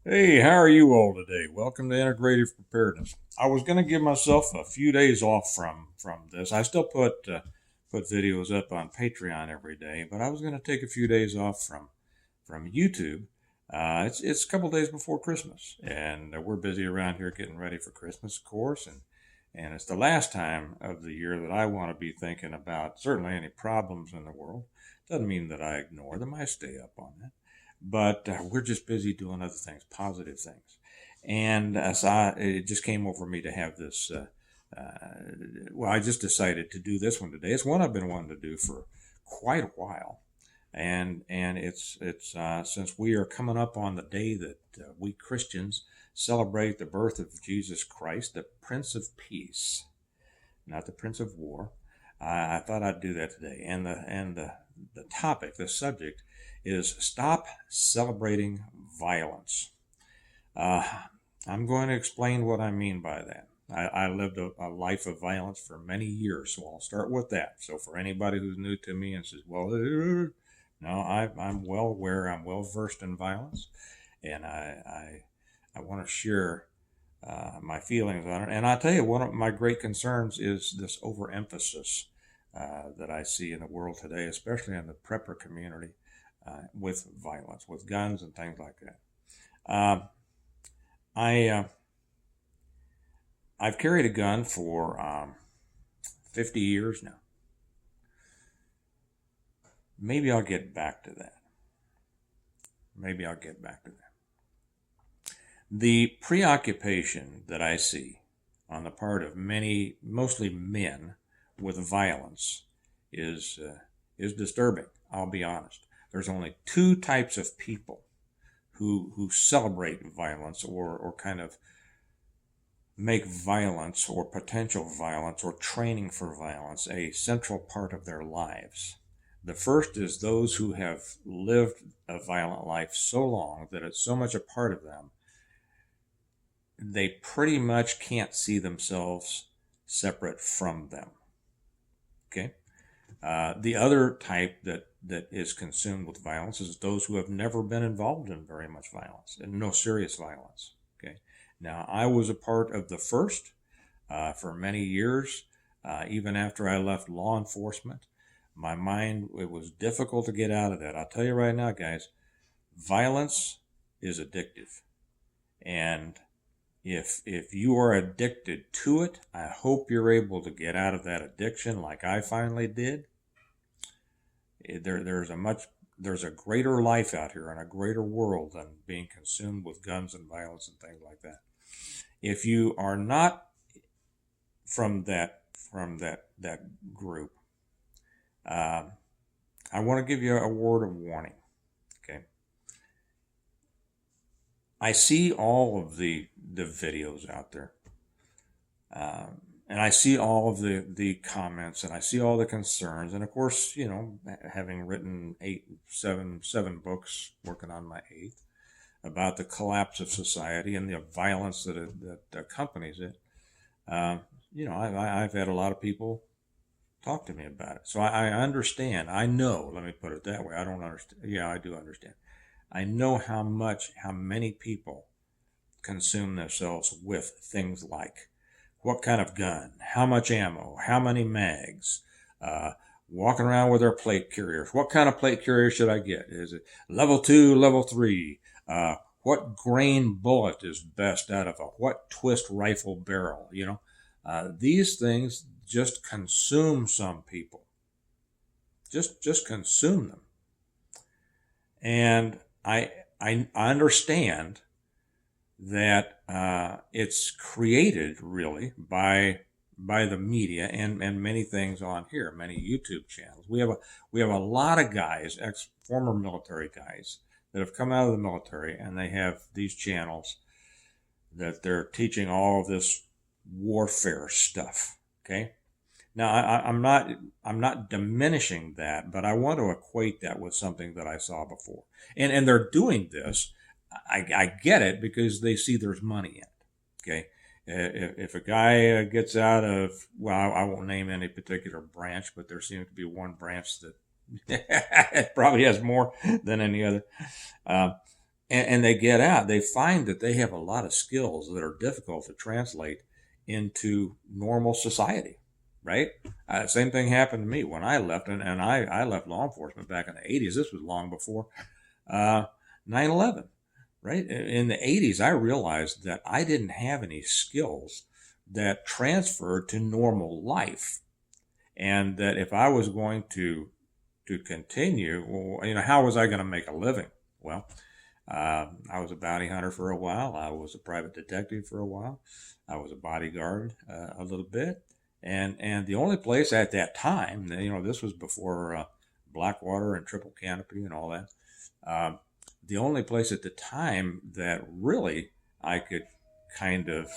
Hey, how are you all today? Welcome to Integrative Preparedness. I was going to give myself a few days off from this. I still put videos up on Patreon every day, but I was going to take a few days off from YouTube. It's a couple days before Christmas, and we're busy around here getting ready for Christmas, of course, and it's the last time of the year that I want to be thinking about certainly any problems in the world. Doesn't mean that I ignore them. I stay up on that, but we're just busy doing other things, positive things. And it just came over me to have this. Well, I just decided to do this one today. It's one I've been wanting to do for quite a while, and it's since we are coming up on the day that we Christians celebrate the birth of Jesus Christ, the Prince of Peace, not the Prince of War. I thought I'd do that today, and the topic, the subject, is stop celebrating violence. Uh, I'm going to explain what I mean by that. I lived a life of violence for many years, so I'll start with that. So for anybody who's new to me and says, "Well, no, I'm well aware, I'm well versed in violence, and I want to share my feelings on it." And I tell you, one of my great concerns is this overemphasis that I see in the world today, especially in the prepper community, with violence, with guns and things like that. Uh, I I've carried a gun for 50 years now. Maybe I'll get back to that. Maybe I'll get back to that. The preoccupation that I see on the part of many, mostly men, with violence is disturbing. I'll be honest. There's only two types of people who celebrate violence or kind of make violence or potential violence or training for violence a central part of their lives. The first is those who have lived a violent life so long that it's so much a part of them, they pretty much can't see themselves separate from them. Okay? The other type that is consumed with violence is those who have never been involved in very much violence and no serious violence. Okay? Now, I was a part of the first for many years, even after I left law enforcement. My mind, it was difficult to get out of that. I'll tell you right now, guys, violence is addictive. And if you are addicted to it, I hope you're able to get out of that addiction like I finally did. There's a greater life out here and a greater world than being consumed with guns and violence and things like that. If you are not from that group, uh, I want to give you a word of warning. Okay, I see all of the videos out there, and I see all of the comments, and I see all the concerns, and of course, having written seven books, working on my eighth, about the collapse of society and the violence that accompanies it. Uh, I've had a lot of people talk to me about it. So I understand. I know, let me put it that way. I don't understand. Yeah, I do understand. I know how many people consume themselves with things like what kind of gun, how much ammo, how many mags, uh, walking around with their plate carriers. What kind of plate carrier should I get? Is it level 2, level 3? What grain bullet is best out of a what twist rifle barrel? These things just consume some people. Just consume them. And I understand that it's created really by the media and many things on here, many YouTube channels. We have a lot of guys, former military guys, that have come out of the military, and they have these channels that they're teaching all of this warfare stuff. Okay. Now I'm not diminishing that, but I want to equate that with something that I saw before. And they're doing this. I get it because they see there's money in it. Okay. If a guy gets out of, well, I won't name any particular branch, but there seems to be one branch that probably has more than any other. Uh, and they get out, they find that they have a lot of skills that are difficult to translate into normal society, right? Same thing happened to me when I left, and I left law enforcement back in the 80s. This was long before uh, 9/11, right? In the 80s, I realized that I didn't have any skills that transferred to normal life, and that if I was going to continue, well, how was I going to make a living? Well, I was a bounty hunter for a while. I was a private detective for a while. I was a bodyguard a little bit, and the only place at that time, this was before Blackwater and Triple Canopy and all that. The only place at the time that really I could kind of,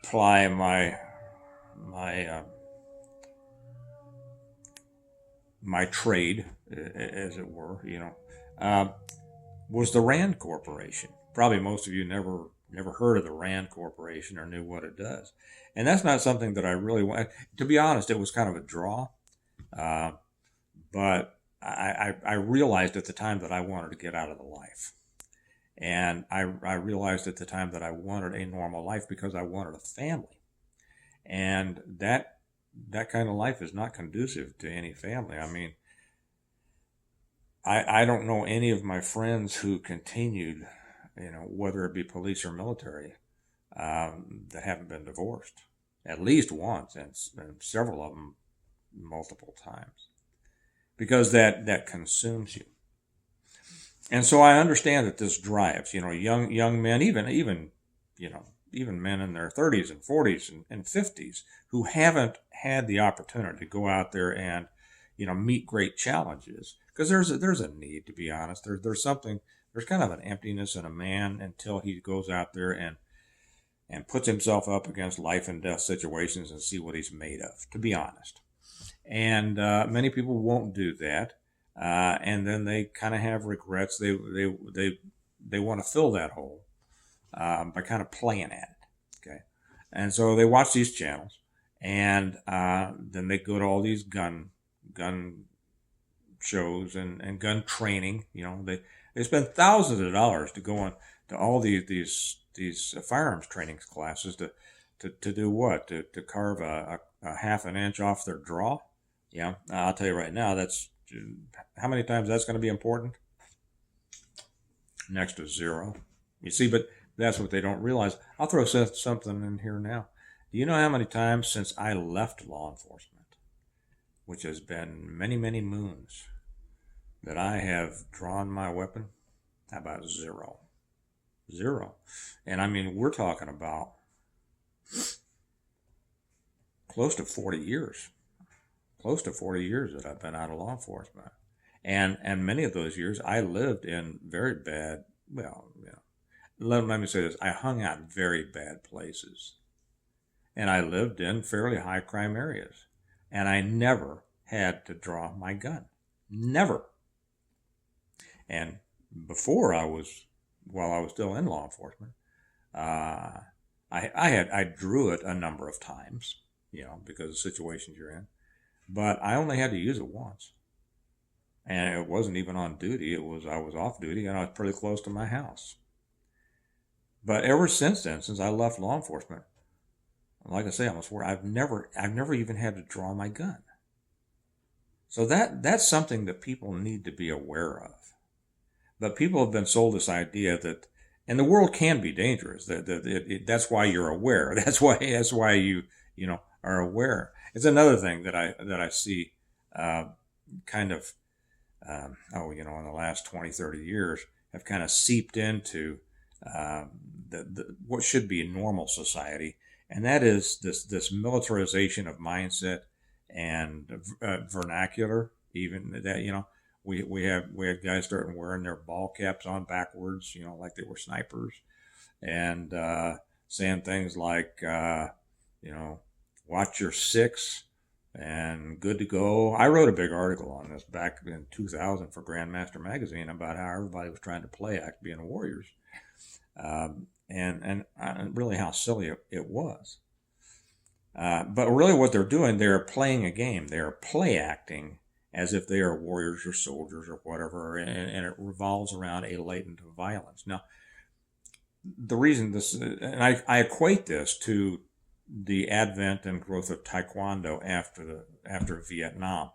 ply my my trade, as it were, uh, was the Rand Corporation. Probably most of you never heard of the Rand Corporation or knew what it does, and that's not something that I really want. To be honest, it was kind of a draw, uh, but I realized at the time that I wanted to get out of the life, and I realized at the time that I wanted a normal life because I wanted a family, and that kind of life is not conducive to any family. I mean, I don't know any of my friends who continued, whether it be police or military, that haven't been divorced at least once, and several of them multiple times, because that consumes you. And so I understand that this drives, young men, even men in their 30s and 40s and 50s who haven't had the opportunity to go out there and meet great challenges, because there's a need, to be honest. There's kind of an emptiness in a man until he goes out there and puts himself up against life and death situations and see what he's made of, to be honest. And many people won't do that, and then they kind of have regrets. They want to fill that hole by kind of playing at it. Okay, and so they watch these channels, and then they go to all these gun shows and gun training. They spend thousands of dollars to go on to all these firearms training classes to do what? To carve a half an inch off their draw. Yeah, I'll tell you right now, that's how many times that's going to be important? Next to zero. You see, but that's what they don't realize. I'll throw something in here now. Do you know how many times since I left law enforcement, which has been many, many moons, that I have drawn my weapon? How about zero? Zero. And I mean, we're talking about close to 40 years. Close to 40 years that I've been out of law enforcement. And many of those years I lived in very bad, let me say this, I hung out in very bad places. And I lived in fairly high crime areas. And I never had to draw my gun. Never. And while I was still in law enforcement, I drew it a number of times, because of situations you're in. But I only had to use it once. And it wasn't even on duty. I was off duty, and I was pretty close to my house. But ever since then, since I left law enforcement, like I say, I swear, I've never even had to draw my gun. So that's something that people need to be aware of. But people have been sold this idea that, and the world can be dangerous. That's why you're aware. That's why you are aware. It's another thing that I see, kind of, in the last 20, 30 years have kind of seeped into what should be a normal society, and that is this militarization of mindset and vernacular. Even that, we had guys starting wearing their ball caps on backwards, like they were snipers, and saying things like, watch your six and good to go. I wrote a big article on this back in 2000 for Grandmaster Magazine about how everybody was trying to play act being warriors, and really how silly it was. But really what they're doing, they're playing a game. They're play acting as if they are warriors or soldiers or whatever, and it revolves around a latent violence. Now, the reason this, and I equate this to the advent and growth of Taekwondo after Vietnam.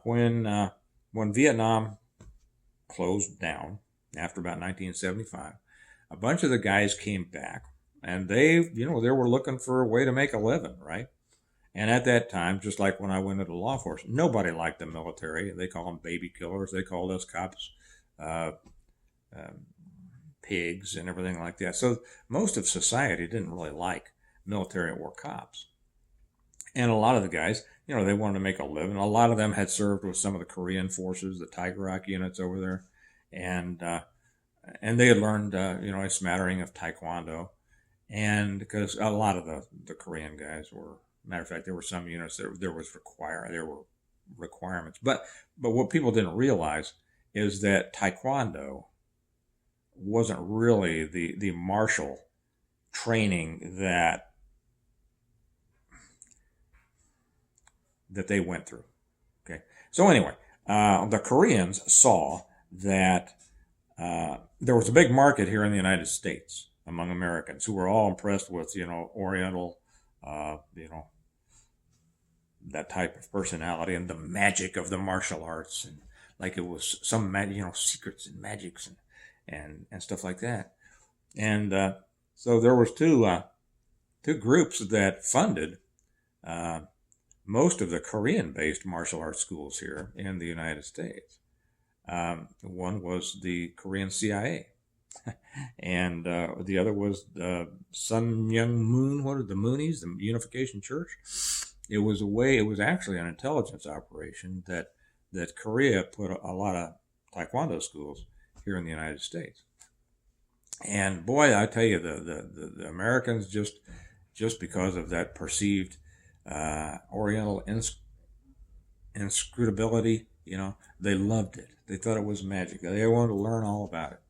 When Vietnam closed down after about 1975, a bunch of the guys came back, and they were looking for a way to make a living, right? And at that time, just like when I went into law enforcement, nobody liked the military. They call them baby killers. They called us cops uh, pigs and everything like that. So most of society didn't really like military or cops. And a lot of the guys, they wanted to make a living. A lot of them had served with some of the Korean forces, the Tiger Rock units over there, and they had learned, a smattering of Taekwondo. And because a lot of the Korean guys were, matter of fact, there were some units that there were requirements. But what people didn't realize is that Taekwondo wasn't really the martial training that they went through. Okay. So anyway, the Koreans saw that there was a big market here in the United States among Americans who were all impressed with, Oriental, that type of personality and the magic of the martial arts, and like it was some secrets and magics and stuff like that. And so there was two groups that funded most of the Korean-based martial arts schools here in the United States. One was the Korean CIA, and the other was Sun Myung Moon. What are the Moonies? The Unification Church. It was actually an intelligence operation that Korea put a lot of Taekwondo schools here in the United States. And boy, I tell you, the Americans just because of that perceived Oriental inscrutability, they loved it. They thought it was magic. They wanted to learn all about it.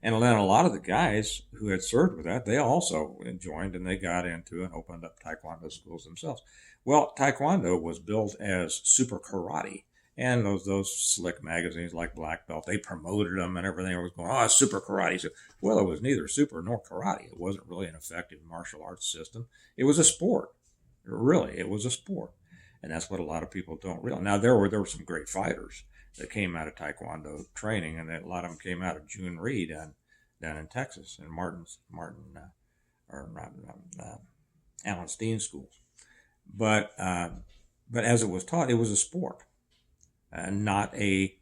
And then a lot of the guys who had served with that, they also joined and they got into and opened up Taekwondo schools themselves. Well, Taekwondo was billed as super karate. And those slick magazines like Black Belt, they promoted them and everything. It was going, oh, it's super karate. So, well, it was neither super nor karate. It wasn't really an effective martial arts system. It was a sport. Really, it was a sport. And that's what a lot of people don't realize. Now, there were some great fighters that came out of Taekwondo training, and a lot of them came out of June Reed down in Texas, and Alan Steen schools. But as it was taught, it was a sport, not a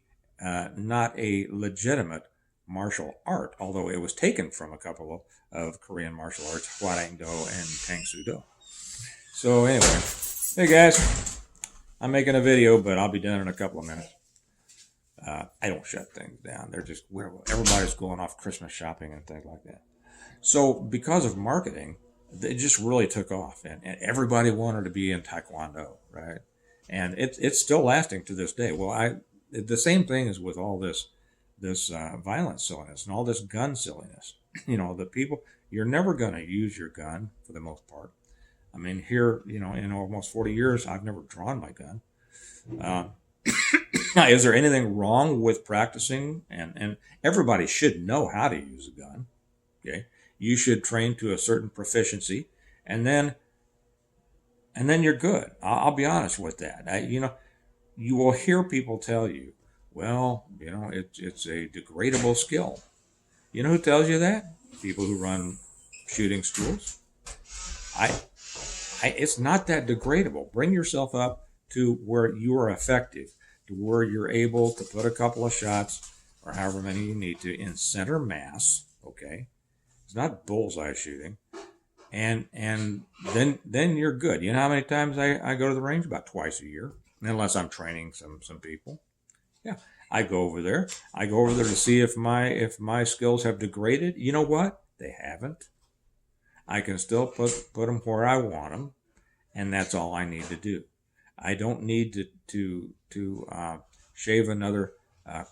legitimate martial art. Although it was taken from a couple of Korean martial arts, Hwarang-do and Tang Soo Do. So anyway, hey guys, I'm making a video, but I'll be done in a couple of minutes. I don't shut things down. Everybody's going off Christmas shopping and things like that. So because of marketing, it just really took off, and everybody wanted to be in Taekwondo, right? And it's still lasting to this day. Well, the same thing is with all this violence silliness and all this gun silliness. The people, you're never going to use your gun for the most part. I mean, here, in almost 40 years, I've never drawn my gun. Now, is there anything wrong with practicing? And everybody should know how to use a gun. Okay, you should train to a certain proficiency, and then you're good. I'll be honest with that. You will hear people tell you, well, it's a degradable skill. You know who tells you that? People who run shooting schools. It's not that degradable. Bring yourself up to where you are effective, to where you're able to put a couple of shots, or however many you need to, in center mass. Okay, it's not bullseye shooting, and then you're good. You know how many times I go to the range? About twice a year, unless I'm training some people. Yeah, I go over there. I go over there to see if my skills have degraded. You know what? They haven't. I can still put them where I want them, and that's all I need to do. I don't need to shave another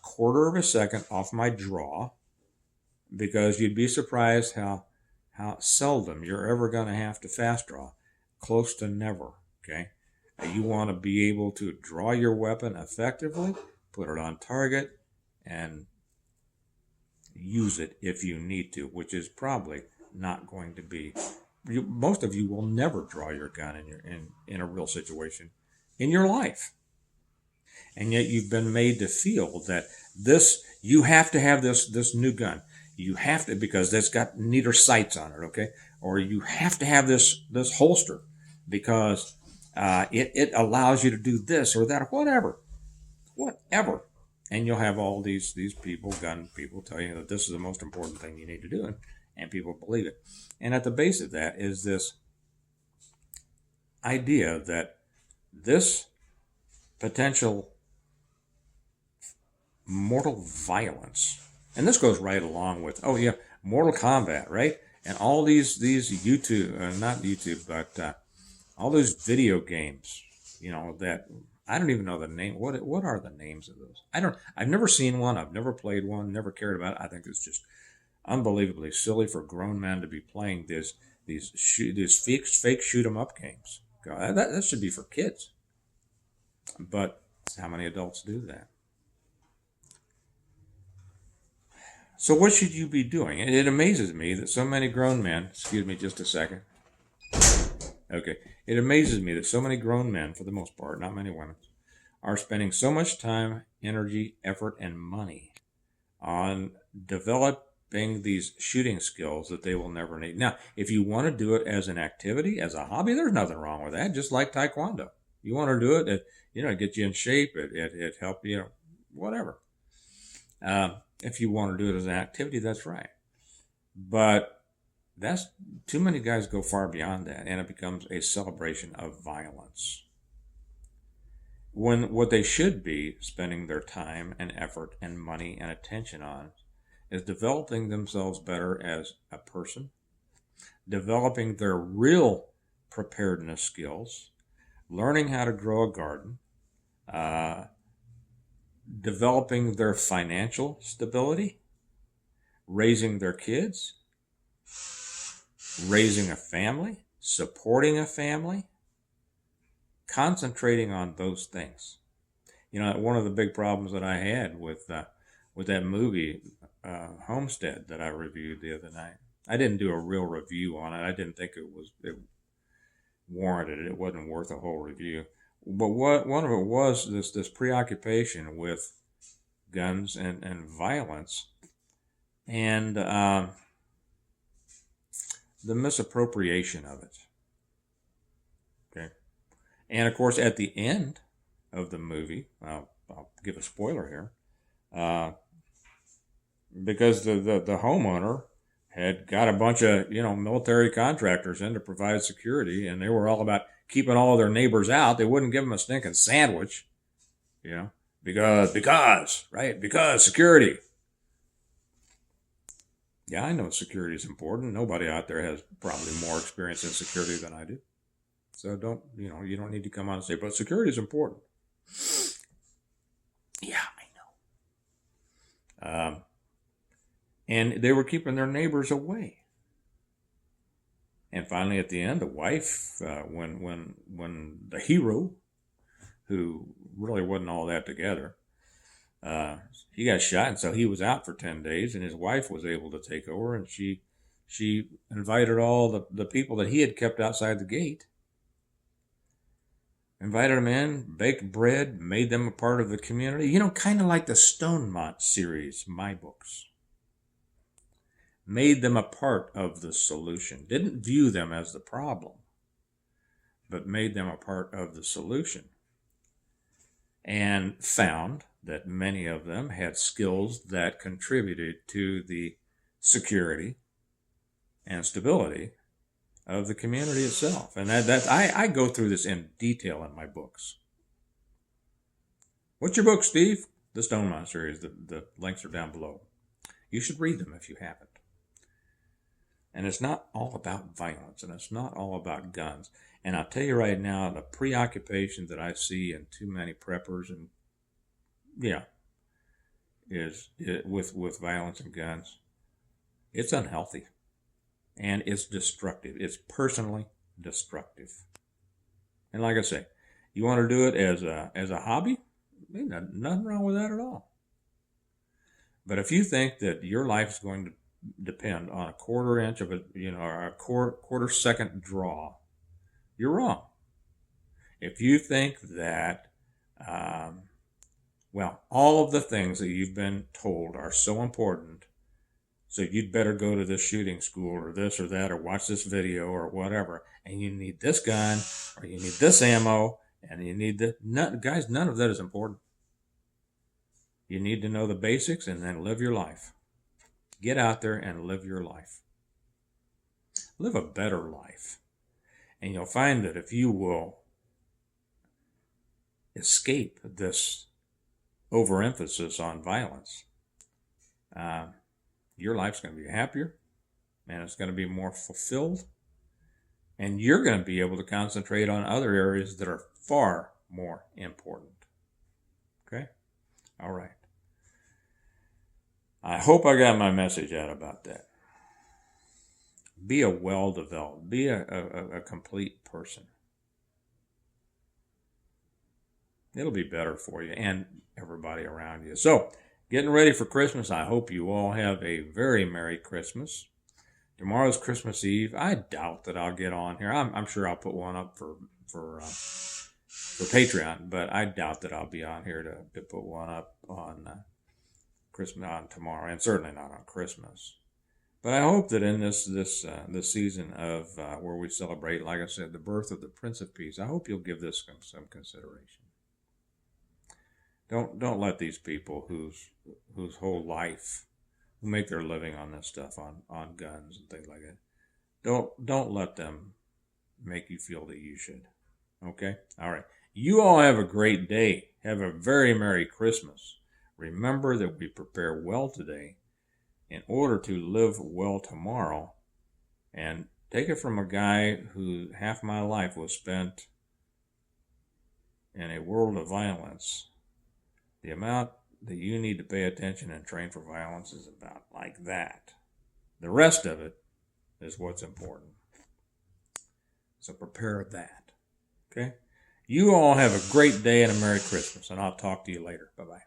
quarter of a second off my draw, because you'd be surprised how seldom you're ever going to have to fast draw. Close to never. Okay, You want to be able to draw your weapon effectively, put it on target, and use it if you need to, which is probably not going to be. Most of you will never draw your gun in a real situation in your life. And yet you've been made to feel that you have to have this new gun. You have to, because that's got neater sights on it, okay? Or you have to have this holster because it allows you to do this or that or whatever. And you'll have all these people, gun people, tell you that this is the most important thing you need to do, and people believe it. And at the base of that is this idea that this potential mortal violence, and this goes right along with, Mortal Kombat, right? And all these YouTube, not YouTube, but all those video games, that I don't even know the name. What are the names of those? I've never seen one. I've never played one. Never cared about it. I think it's just unbelievably silly for grown men to be playing these fake shoot 'em up games. God, that should be for kids. But how many adults do that? So what should you be doing? It amazes me that so many grown men, excuse me just a second. Okay. It amazes me that so many grown men, for the most part, not many women, are spending so much time, energy, effort, and money on developing these shooting skills that they will never need. Now, if you want to do it as an activity, as a hobby, there's nothing wrong with that, just like Taekwondo. You want to do it, it get you in shape, it help you, whatever. If you want to do it as an activity, that's right. But that's too many guys go far beyond that, and it becomes a celebration of violence. When what they should be spending their time and effort and money and attention on is developing themselves better as a person, developing their real preparedness skills, learning how to grow a garden, developing their financial stability, raising their kids, raising a family, supporting a family, concentrating on those things. One of the big problems that I had with that movie, Homestead, that I reviewed the other night. I didn't do a real review on it. I didn't think it warranted it. It wasn't worth a whole review. But one of it was this preoccupation with guns and violence, and the misappropriation of it. Okay, and of course at the end of the movie, I'll give a spoiler here, because the homeowner had got a bunch of military contractors in to provide security, and they were all about keeping all of their neighbors out. They wouldn't give them a stinking sandwich, because security. Yeah, I know security is important. Nobody out there has probably more experience in security than I do. So you don't need to come out and say, but security is important. Yeah, I know. And they were keeping their neighbors away. And finally, at the end, the wife, when the hero, who really wasn't all that together, he got shot, and so he was out for 10 days, and his wife was able to take over, and she invited all the people that he had kept outside the gate, invited them in, baked bread, made them a part of the community, kind of like the Stonemont series, my books. Made them a part of the solution. Didn't view them as the problem, but made them a part of the solution. And found that many of them had skills that contributed to the security and stability of the community itself. And I go through this in detail in my books. What's your book, Steve? The Stonemont series. The links are down below. You should read them if you haven't. And it's not all about violence, and it's not all about guns. And I'll tell you right now, the preoccupation that I see in too many preppers and is with violence and guns. It's unhealthy, and it's destructive. It's personally destructive. And like I say, You want to do it as a hobby? Ain't nothing wrong with that at all. But if you think that your life is going to depend on a quarter inch of or a quarter second draw, you're wrong. If you think that, all of the things that you've been told are so important, so you'd better go to this shooting school or this or that or watch this video or whatever, and you need this gun or you need this ammo and you need guys, none of that is important. You need to know the basics and then live your life. Get out there and live your life. Live a better life. And you'll find that if you will escape this overemphasis on violence, your life's going to be happier and it's going to be more fulfilled. And you're going to be able to concentrate on other areas that are far more important. Okay? All right. I hope I got my message out about that. Be a well-developed, be a complete person. It'll be better for you and everybody around you. So, getting ready for Christmas. I hope you all have a very Merry Christmas. Tomorrow's Christmas Eve. I doubt that I'll get on here. I'm sure I'll put one up for Patreon, but I doubt that I'll be on here to put one up on Christmas on tomorrow, and certainly not on Christmas. But I hope that in this season of where we celebrate, like I said, the birth of the Prince of Peace, I hope you'll give this some consideration. Don't let these people whose whole life, who make their living on this stuff, on guns and things like that, don't let them make you feel that you should. Okay? All right. You all have a great day. Have a very Merry Christmas. Remember that we prepare well today in order to live well tomorrow. And take it from a guy who half my life was spent in a world of violence. The amount that you need to pay attention and train for violence is about like that. The rest of it is what's important. So prepare that. Okay? You all have a great day and a Merry Christmas, and I'll talk to you later. Bye-bye.